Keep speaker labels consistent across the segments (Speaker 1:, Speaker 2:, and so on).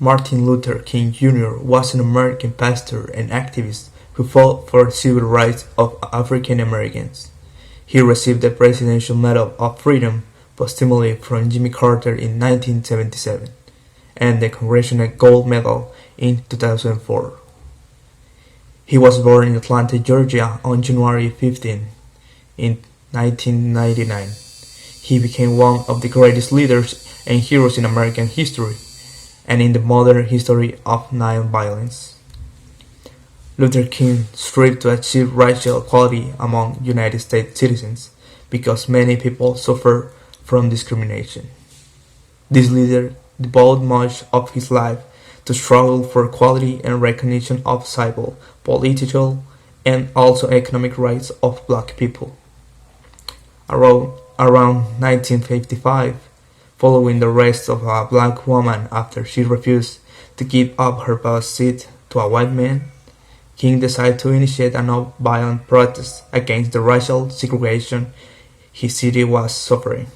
Speaker 1: Martin Luther King Jr. was an American pastor and activist who fought for the civil rights of African Americans. He received the Presidential Medal of Freedom posthumously from Jimmy Carter in 1977 and the Congressional Gold Medal in 2004. He was born in Atlanta, Georgia on January 15 in 1999. He became one of the greatest leaders and heroes in American history and in the modern history of nonviolence. Luther King strived to achieve racial equality among United States citizens because many people suffer from discrimination. This leader devoted much of his life to struggle for equality and recognition of civil, political, and also economic rights of black people. Around 1955, following the arrest of a black woman after she refused to give up her bus seat to a white man, King decided to initiate a non-violent protest against the racial segregation his city was suffering.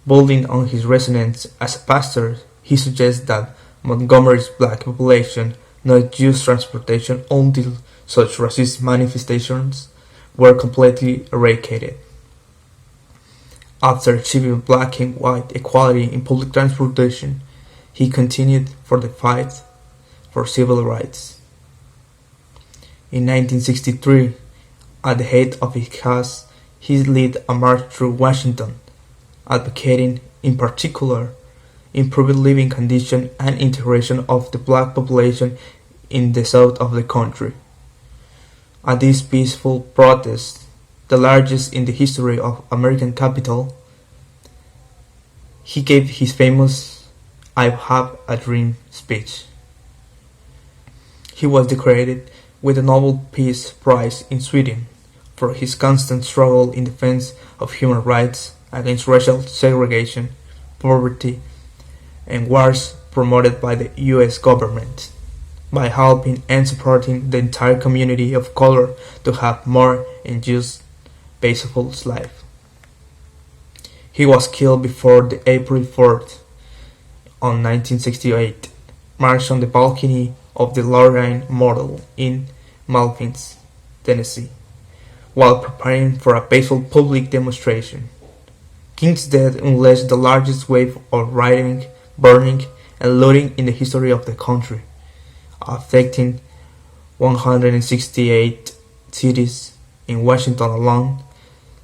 Speaker 1: Building on his resonance as a pastor, he suggests that Montgomery's black population not use transportation until such racist manifestations were completely eradicated. After achieving black and white equality in public transportation, he continued for the fight for civil rights. In 1963, at the head of his cause, he led a march through Washington, advocating in particular improved living conditions and integration of the black population in the south of the country. At this peaceful protest, the largest in the history of American capital, he gave his famous "I Have a Dream" speech. He was decorated with the Nobel Peace Prize in Sweden for his constant struggle in defense of human rights against racial segregation, poverty, and wars promoted by the U.S. government, by helping and supporting the entire community of color to have more and just peaceful life. He was killed before the April 4th on 1968 march on the balcony of the Lorraine Model in Memphis, Tennessee, while preparing for a peaceful public demonstration. King's death unleashed the largest wave of rioting, burning, and looting in the history of the country, affecting 168 cities. In Washington alone,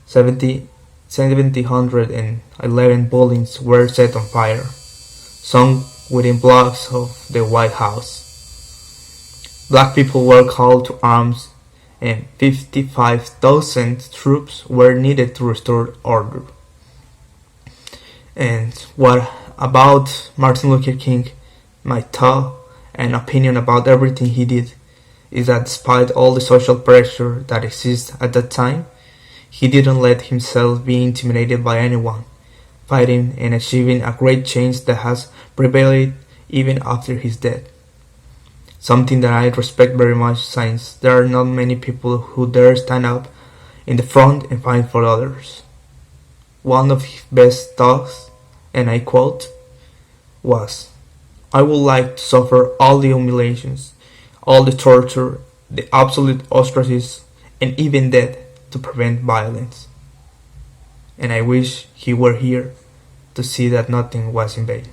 Speaker 1: 711 buildings were set on fire, some within blocks of the White House. Black people were called to arms, and 55,000 troops were needed to restore order. And what about Martin Luther King? My thought and opinion about everything he did is that despite all the social pressure that exists at that time, he didn't let himself be intimidated by anyone, fighting and achieving a great change that has prevailed even after his death. Something that I respect very much, since there are not many people who dare stand up in the front and fight for others. One of his best thoughts, and I quote, was, "I would like to suffer all the humiliations, all the torture, the absolute ostracism, and even death to prevent violence. And I wish he were here to see that nothing was in vain."